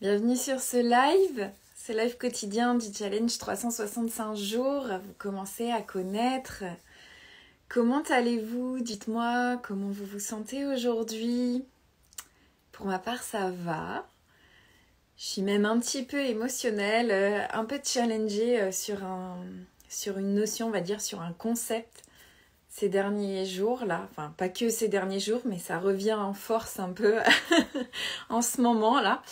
Bienvenue sur ce live quotidien du challenge 365 jours. Vous commencez à connaître. Comment allez-vous? Dites-moi comment vous vous sentez aujourd'hui. Pour ma part, ça va. Je suis même un petit peu émotionnelle, un peu challengée sur une notion, on va dire, sur un concept ces derniers jours là. Enfin, pas que ces derniers jours, mais ça revient en force un peu en ce moment là.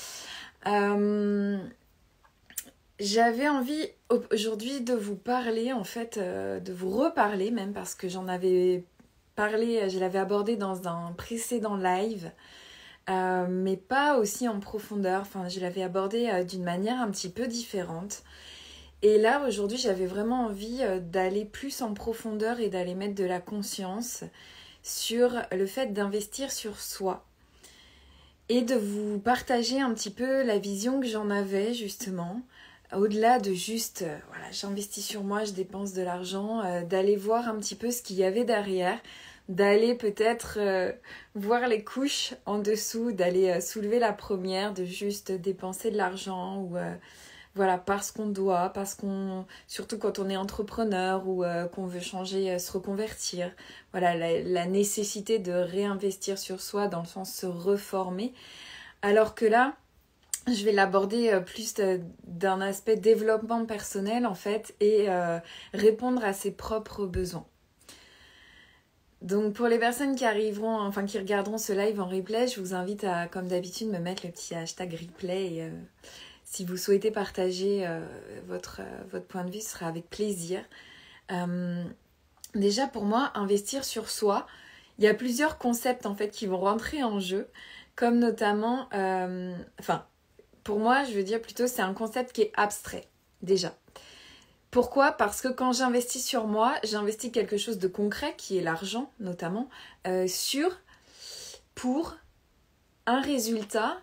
J'avais envie aujourd'hui de vous parler, en fait, de vous reparler même, parce que j'en avais parlé, je l'avais abordé dans un précédent live, mais pas aussi en profondeur. Enfin, je l'avais abordé d'une manière un petit peu différente. Et là, aujourd'hui, j'avais vraiment envie d'aller plus en profondeur et d'aller mettre de la conscience sur le fait d'investir sur soi. Et de vous partager un petit peu la vision que j'en avais justement, au-delà de juste, voilà, j'investis sur moi, je dépense de l'argent, d'aller voir un petit peu ce qu'il y avait derrière, d'aller peut-être voir les couches en dessous, d'aller soulever la première, de juste dépenser de l'argent ou voilà, parce qu'on doit, surtout quand on est entrepreneur ou qu'on veut changer, se reconvertir. Voilà, la nécessité de réinvestir sur soi dans le sens se reformer. Alors que là, je vais l'aborder plus d'un aspect développement personnel en fait et répondre à ses propres besoins. Donc pour les personnes qui regarderont ce live en replay, je vous invite à, comme d'habitude, me mettre le petit hashtag replay et si vous souhaitez partager votre point de vue, ce sera avec plaisir. Déjà pour moi, investir sur soi, il y a plusieurs concepts en fait qui vont rentrer en jeu, comme notamment, pour moi, je veux dire plutôt, c'est un concept qui est abstrait, déjà. Pourquoi? Parce que quand j'investis sur moi, j'investis quelque chose de concret, qui est l'argent notamment, pour un résultat,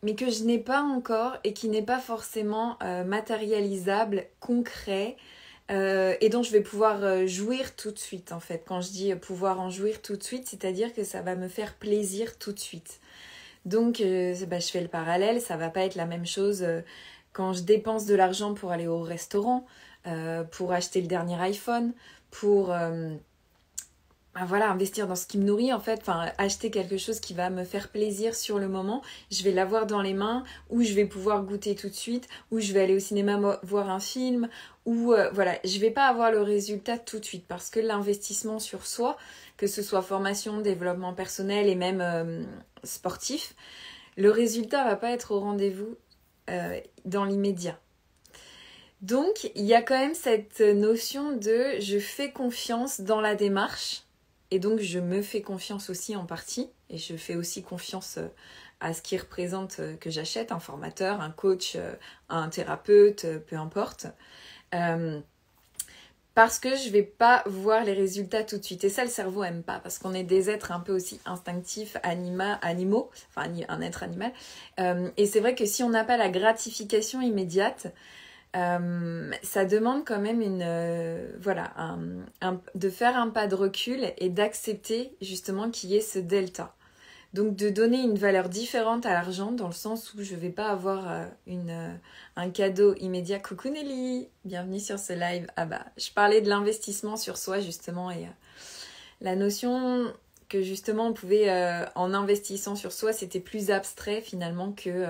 mais que je n'ai pas encore et qui n'est pas forcément matérialisable, concret, et dont je vais pouvoir jouir tout de suite en fait. Quand je dis pouvoir en jouir tout de suite, c'est-à-dire que ça va me faire plaisir tout de suite. Donc je fais le parallèle, ça va pas être la même chose quand je dépense de l'argent pour aller au restaurant, pour acheter le dernier iPhone, pour investir dans ce qui me nourrit en fait, acheter quelque chose qui va me faire plaisir sur le moment, je vais l'avoir dans les mains, ou je vais pouvoir goûter tout de suite, ou je vais aller au cinéma voir un film, ou je vais pas avoir le résultat tout de suite, parce que l'investissement sur soi, que ce soit formation, développement personnel et même sportif, le résultat va pas être au rendez-vous dans l'immédiat. Donc il y a quand même cette notion de je fais confiance dans la démarche. Et donc, je me fais confiance aussi en partie. Et je fais aussi confiance à ce qui représente que j'achète, un formateur, un coach, un thérapeute, peu importe. Parce que je ne vais pas voir les résultats tout de suite. Et ça, le cerveau n'aime pas. Parce qu'on est des êtres un peu aussi instinctifs, animaux. Enfin, un être animal. Et c'est vrai que si on n'a pas la gratification immédiate... ça demande quand même de faire un pas de recul et d'accepter justement qu'il y ait ce delta. Donc de donner une valeur différente à l'argent dans le sens où je ne vais pas avoir un cadeau immédiat. Coucou Nelly, bienvenue sur ce live. Je parlais de l'investissement sur soi justement et la notion que justement on pouvait, en investissant sur soi, c'était plus abstrait finalement que...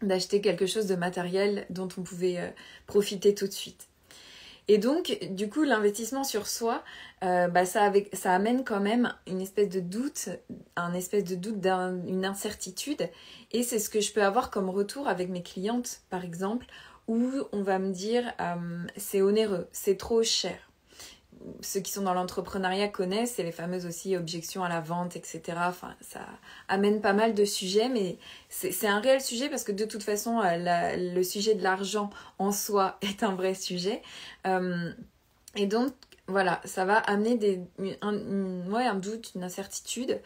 d'acheter quelque chose de matériel dont on pouvait profiter tout de suite. Et donc, du coup, l'investissement sur soi, ça amène quand même une espèce de doute, une incertitude. Et c'est ce que je peux avoir comme retour avec mes clientes, par exemple, où on va me dire c'est onéreux, c'est trop cher. Ceux qui sont dans l'entrepreneuriat connaissent, c'est les fameuses aussi objections à la vente, etc. Enfin, ça amène pas mal de sujets, mais c'est un réel sujet parce que de toute façon, le sujet de l'argent en soi est un vrai sujet. Et donc, voilà, ça va amener un doute, une incertitude.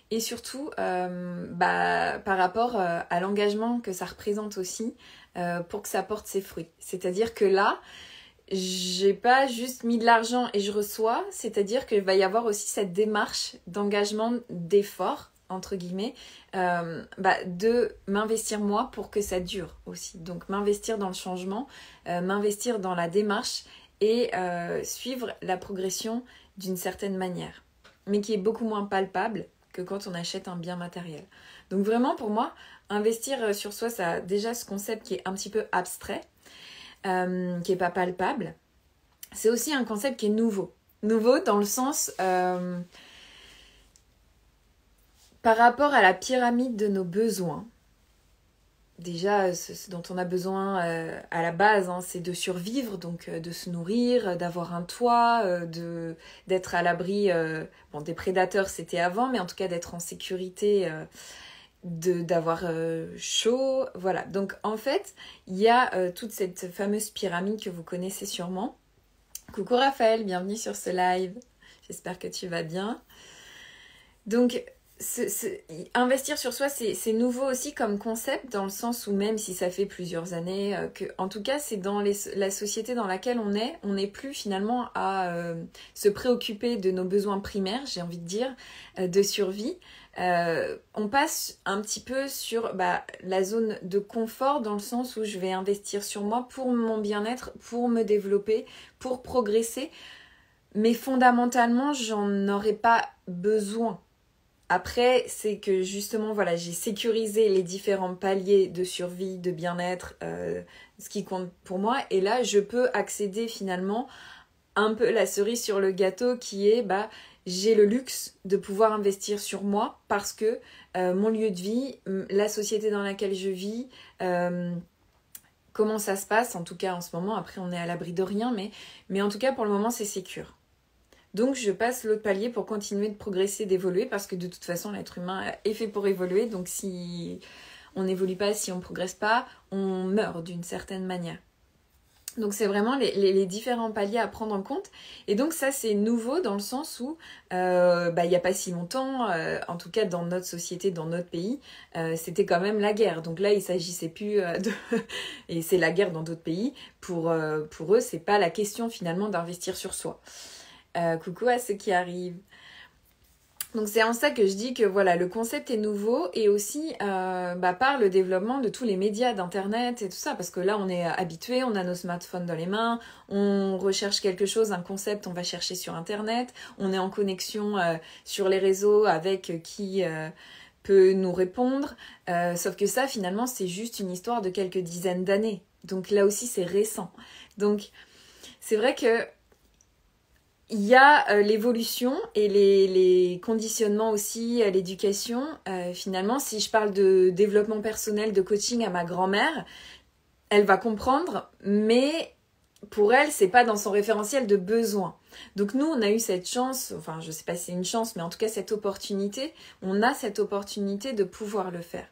Et surtout, par rapport à l'engagement que ça représente aussi pour que ça porte ses fruits. C'est-à-dire que là... j'ai pas juste mis de l'argent et je reçois, c'est-à-dire qu'il va y avoir aussi cette démarche d'engagement, d'effort, entre guillemets, de m'investir moi pour que ça dure aussi. Donc m'investir dans le changement, m'investir dans la démarche et suivre la progression d'une certaine manière, mais qui est beaucoup moins palpable que quand on achète un bien matériel. Donc vraiment pour moi, investir sur soi, ça a déjà ce concept qui est un petit peu abstrait, qui n'est pas palpable. C'est aussi un concept qui est nouveau. Nouveau dans le sens, par rapport à la pyramide de nos besoins. Déjà, ce dont on a besoin à la base, hein, c'est de survivre, donc de se nourrir, d'avoir un toit, d'être à l'abri des prédateurs, c'était avant, mais en tout cas d'être en sécurité, d'avoir chaud. Voilà, donc en fait, il y a toute cette fameuse pyramide que vous connaissez sûrement. Coucou Raphaël, bienvenue sur ce live. J'espère que tu vas bien. Donc, investir sur soi, c'est nouveau aussi comme concept, dans le sens où même si ça fait plusieurs années, en tout cas c'est dans la société dans laquelle on n'est plus finalement à se préoccuper de nos besoins primaires, j'ai envie de dire, de survie. On passe un petit peu sur la zone de confort, dans le sens où je vais investir sur moi pour mon bien-être, pour me développer, pour progresser, mais fondamentalement j'en aurais pas besoin. Après, c'est que justement, voilà, j'ai sécurisé les différents paliers de survie, de bien-être, ce qui compte pour moi. Et là, je peux accéder finalement un peu la cerise sur le gâteau qui est, j'ai le luxe de pouvoir investir sur moi parce que mon lieu de vie, la société dans laquelle je vis, comment ça se passe, en tout cas en ce moment. Après, on est à l'abri de rien, mais en tout cas, pour le moment, c'est sécure. Donc je passe l'autre palier pour continuer de progresser, d'évoluer, parce que de toute façon l'être humain est fait pour évoluer, donc si on n'évolue pas, si on ne progresse pas, on meurt d'une certaine manière. Donc c'est vraiment les différents paliers à prendre en compte. Et donc ça c'est nouveau dans le sens où il n'y a pas si longtemps, en tout cas dans notre société, dans notre pays, c'était quand même la guerre. Donc là il ne s'agissait plus de... Et c'est la guerre dans d'autres pays. Pour eux, c'est pas la question finalement d'investir sur soi. Coucou à ceux qui arrivent. Donc c'est en ça que je dis que voilà, le concept est nouveau et aussi par le développement de tous les médias, d'internet et tout ça, parce que là on est habitué, on a nos smartphones dans les mains, on recherche quelque chose, un concept, on va chercher sur internet, on est en connexion sur les réseaux avec qui peut nous répondre, sauf que ça finalement c'est juste une histoire de quelques dizaines d'années, donc là aussi c'est récent. Donc c'est vrai que il y a l'évolution et les conditionnements aussi, l'éducation. Finalement, si je parle de développement personnel, de coaching à ma grand-mère, elle va comprendre, mais pour elle, c'est pas dans son référentiel de besoin. Donc nous, on a eu cette chance, enfin je sais pas si c'est une chance, mais en tout cas cette opportunité, on a cette opportunité de pouvoir le faire.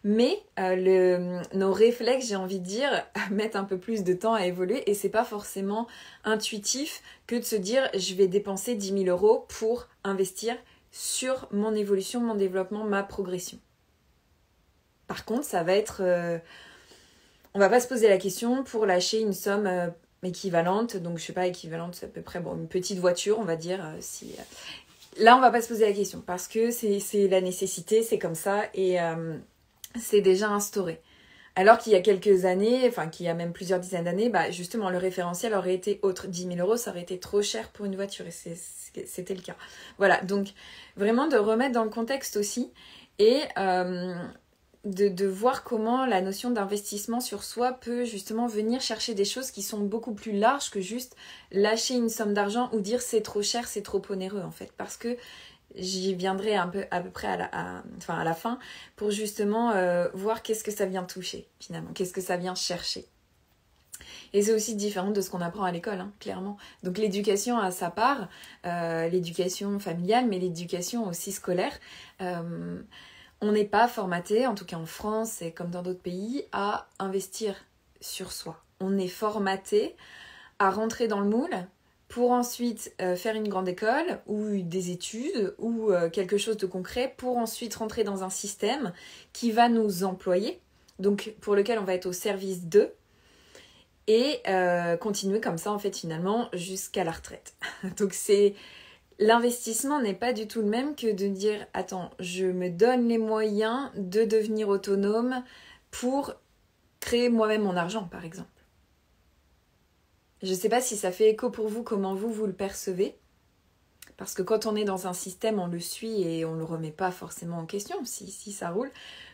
Mais nos réflexes, j'ai envie de dire, mettent un peu plus de temps à évoluer et c'est pas forcément intuitif que de se dire je vais dépenser 10 000 € pour investir sur mon évolution, mon développement, ma progression. Par contre, ça va être... on va pas se poser la question pour lâcher une somme équivalente, donc je sais pas, équivalente, c'est à peu près une petite voiture, on va dire. Là, on va pas se poser la question parce que c'est la nécessité, c'est comme ça et c'est déjà instauré. Alors qu'il y a quelques années, enfin qu'il y a même plusieurs dizaines d'années, justement le référentiel aurait été autre. 10 000 €, ça aurait été trop cher pour une voiture et c'était le cas. Voilà, donc vraiment de remettre dans le contexte aussi et de voir comment la notion d'investissement sur soi peut justement venir chercher des choses qui sont beaucoup plus larges que juste lâcher une somme d'argent ou dire c'est trop cher, c'est trop onéreux en fait. Parce que j'y viendrai à peu près à la fin pour justement voir qu'est-ce que ça vient toucher finalement, qu'est-ce que ça vient chercher. Et c'est aussi différent de ce qu'on apprend à l'école, hein, clairement. Donc l'éducation a sa part, l'éducation familiale, mais l'éducation aussi scolaire. On n'est pas formaté, en tout cas en France et comme dans d'autres pays, à investir sur soi. On est formaté à rentrer dans le moule pour ensuite faire une grande école ou des études ou quelque chose de concret pour ensuite rentrer dans un système qui va nous employer, donc pour lequel on va être au service d'eux et continuer comme ça en fait finalement jusqu'à la retraite. Donc c'est l'investissement n'est pas du tout le même que de dire « Attends, je me donne les moyens de devenir autonome pour créer moi-même mon argent, par exemple. » Je ne sais pas si ça fait écho pour vous, comment vous le percevez. Parce que quand on est dans un système, on le suit et on ne le remet pas forcément en question, si ça roule.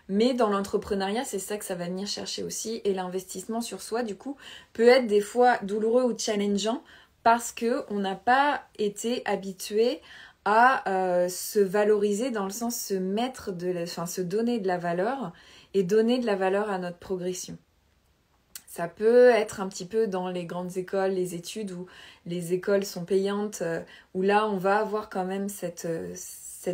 Mais dans l'entrepreneuriat, c'est ça que ça va venir chercher aussi. Et l'investissement sur soi, du coup, peut être des fois douloureux ou challengeant parce qu'on n'a pas été habitué à se valoriser, dans le sens se donner de la valeur et donner de la valeur à notre progression. Ça peut être un petit peu dans les grandes écoles, les études où les écoles sont payantes, où là on va avoir quand même cette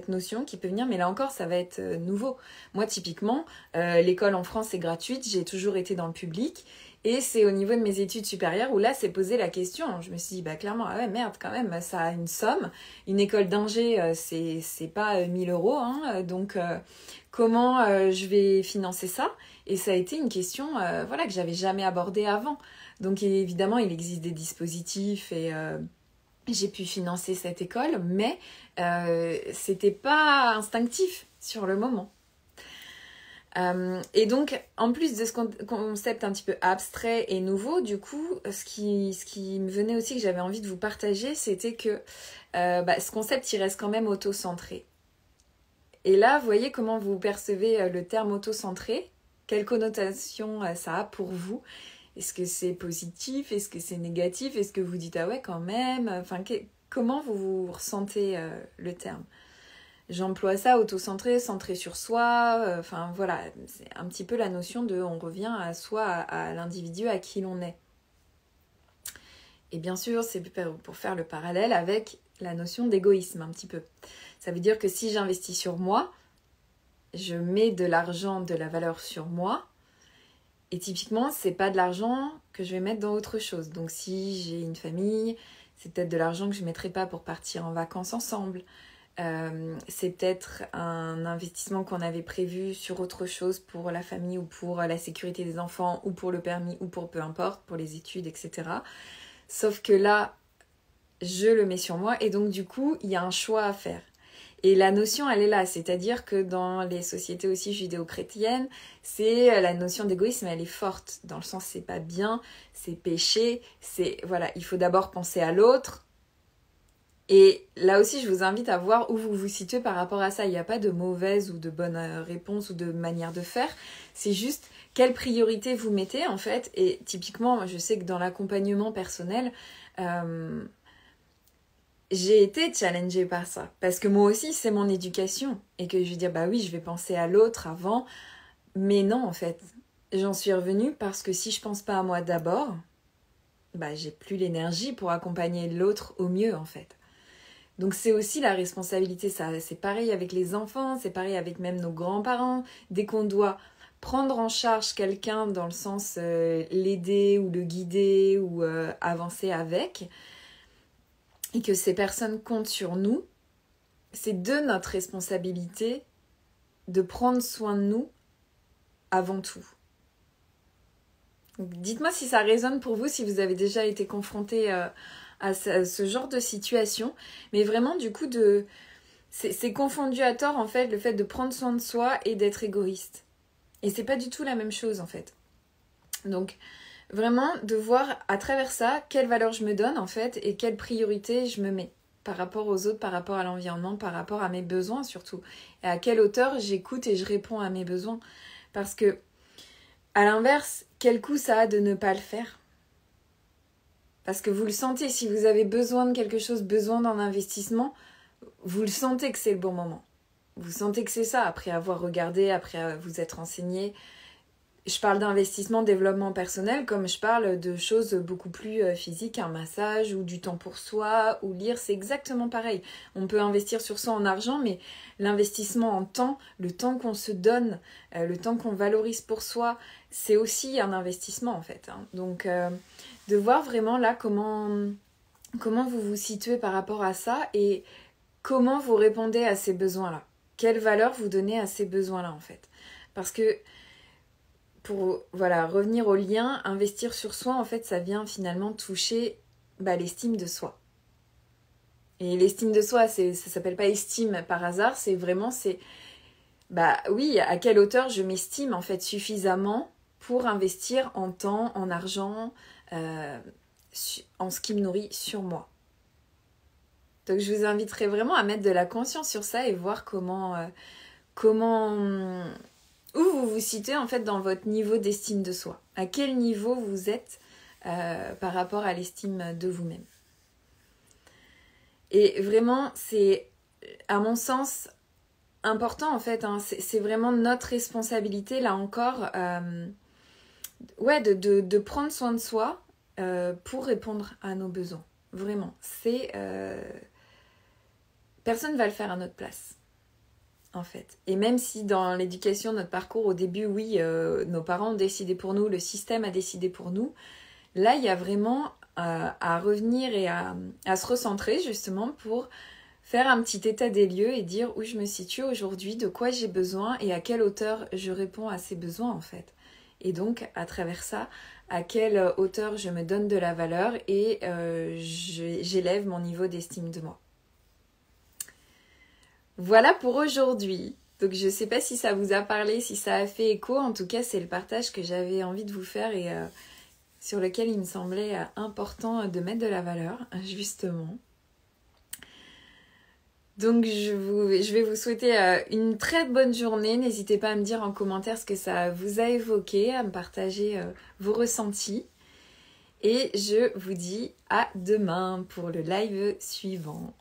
notion qui peut venir, mais là encore ça va être nouveau. Moi typiquement, l'école en France est gratuite, j'ai toujours été dans le public, et c'est au niveau de mes études supérieures où là c'est posé la question. Je me suis dit clairement, ah ouais merde quand même, ça a une somme. Une école d'ingé, c'est pas 1000 euros, hein, donc comment je vais financer ça? Et ça a été une question que j'avais jamais abordée avant. Donc évidemment, il existe des dispositifs et j'ai pu financer cette école, mais c'était pas instinctif sur le moment. Et donc, en plus de ce concept un petit peu abstrait et nouveau, du coup, ce qui me venait aussi, que j'avais envie de vous partager, c'était que ce concept, il reste quand même auto-centré. Et là, vous voyez comment vous percevez le terme auto-centré? Quelle connotation ça a pour vous? Est-ce que c'est positif? Est-ce que c'est négatif? Est-ce que vous dites ah ouais quand même? Enfin, comment vous ressentez le terme? J'emploie ça, auto-centré, centré sur soi. Enfin voilà, c'est un petit peu la notion de on revient à soi, à l'individu, à qui l'on est. Et bien sûr, c'est pour faire le parallèle avec la notion d'égoïsme un petit peu. Ça veut dire que si j'investis sur moi, je mets de l'argent, de la valeur sur moi. Et typiquement, c'est pas de l'argent que je vais mettre dans autre chose. Donc si j'ai une famille, c'est peut-être de l'argent que je ne mettrai pas pour partir en vacances ensemble. C'est peut-être un investissement qu'on avait prévu sur autre chose pour la famille ou pour la sécurité des enfants ou pour le permis ou pour peu importe, pour les études, etc. Sauf que là, je le mets sur moi et donc du coup, il y a un choix à faire. Et la notion, elle est là, c'est-à-dire que dans les sociétés aussi judéo-chrétiennes, c'est la notion d'égoïsme, elle est forte, dans le sens c'est pas bien, c'est péché, il faut d'abord penser à l'autre. Et là aussi, je vous invite à voir où vous vous situez par rapport à ça. Il n'y a pas de mauvaise ou de bonne réponse ou de manière de faire, c'est juste quelle priorité vous mettez en fait. Et typiquement, je sais que dans l'accompagnement personnel, j'ai été challengée par ça. Parce que moi aussi, c'est mon éducation. Et que je vais dire, oui, je vais penser à l'autre avant. Mais non, en fait. J'en suis revenue parce que si je pense pas à moi d'abord, j'ai plus l'énergie pour accompagner l'autre au mieux, en fait. Donc c'est aussi la responsabilité. Ça, c'est pareil avec les enfants, c'est pareil avec même nos grands-parents. Dès qu'on doit prendre en charge quelqu'un dans le sens l'aider ou le guider ou avancer avec, et que ces personnes comptent sur nous, c'est de notre responsabilité de prendre soin de nous avant tout. Donc, dites-moi si ça résonne pour vous, si vous avez déjà été confronté à ce genre de situation. Mais vraiment, du coup, c'est confondu à tort, en fait, le fait de prendre soin de soi et d'être égoïste. Et c'est pas du tout la même chose, en fait. Donc, vraiment, de voir à travers ça, quelle valeur je me donne, en fait, et quelle priorité je me mets par rapport aux autres, par rapport à l'environnement, par rapport à mes besoins, surtout. Et à quelle hauteur j'écoute et je réponds à mes besoins. Parce que, à l'inverse, quel coût ça a de ne pas le faire? Parce que vous le sentez, si vous avez besoin de quelque chose, besoin d'un investissement, vous le sentez que c'est le bon moment. Vous sentez que c'est ça, après avoir regardé, après vous être renseigné. Je parle d'investissement, développement personnel, comme je parle de choses beaucoup plus physiques, un massage ou du temps pour soi, ou lire, c'est exactement pareil. On peut investir sur soi en argent, mais l'investissement en temps, le temps qu'on se donne, le temps qu'on valorise pour soi, c'est aussi un investissement en fait. Donc, de voir vraiment là comment vous vous situez par rapport à ça et comment vous répondez à ces besoins-là. Quelle valeur vous donnez à ces besoins-là en fait. Parce que pour revenir au lien, investir sur soi, en fait, ça vient finalement toucher l'estime de soi. Et l'estime de soi, ça s'appelle pas estime par hasard, c'est vraiment, bah oui, à quelle hauteur je m'estime en fait suffisamment pour investir en temps, en argent, en ce qui me nourrit sur moi. Donc je vous inviterai vraiment à mettre de la conscience sur ça et voir où vous vous situez en fait dans votre niveau d'estime de soi. À quel niveau vous êtes par rapport à l'estime de vous-même. Et vraiment, c'est, à mon sens, important en fait. C'est vraiment notre responsabilité, là encore, de prendre soin de soi pour répondre à nos besoins. Vraiment. Personne ne va le faire à notre place. En fait. Et même si dans l'éducation, notre parcours, au début, oui, nos parents ont décidé pour nous, le système a décidé pour nous, là, il y a vraiment à revenir et à se recentrer, justement, pour faire un petit état des lieux et dire où je me situe aujourd'hui, de quoi j'ai besoin et à quelle hauteur je réponds à ces besoins, en fait. Et donc, à travers ça, à quelle hauteur je me donne de la valeur et j'élève mon niveau d'estime de moi. Voilà pour aujourd'hui. Donc je ne sais pas si ça vous a parlé, si ça a fait écho. En tout cas, c'est le partage que j'avais envie de vous faire et sur lequel il me semblait important de mettre de la valeur, justement. Donc je vais vous souhaiter une très bonne journée. N'hésitez pas à me dire en commentaire ce que ça vous a évoqué, à me partager vos ressentis. Et je vous dis à demain pour le live suivant.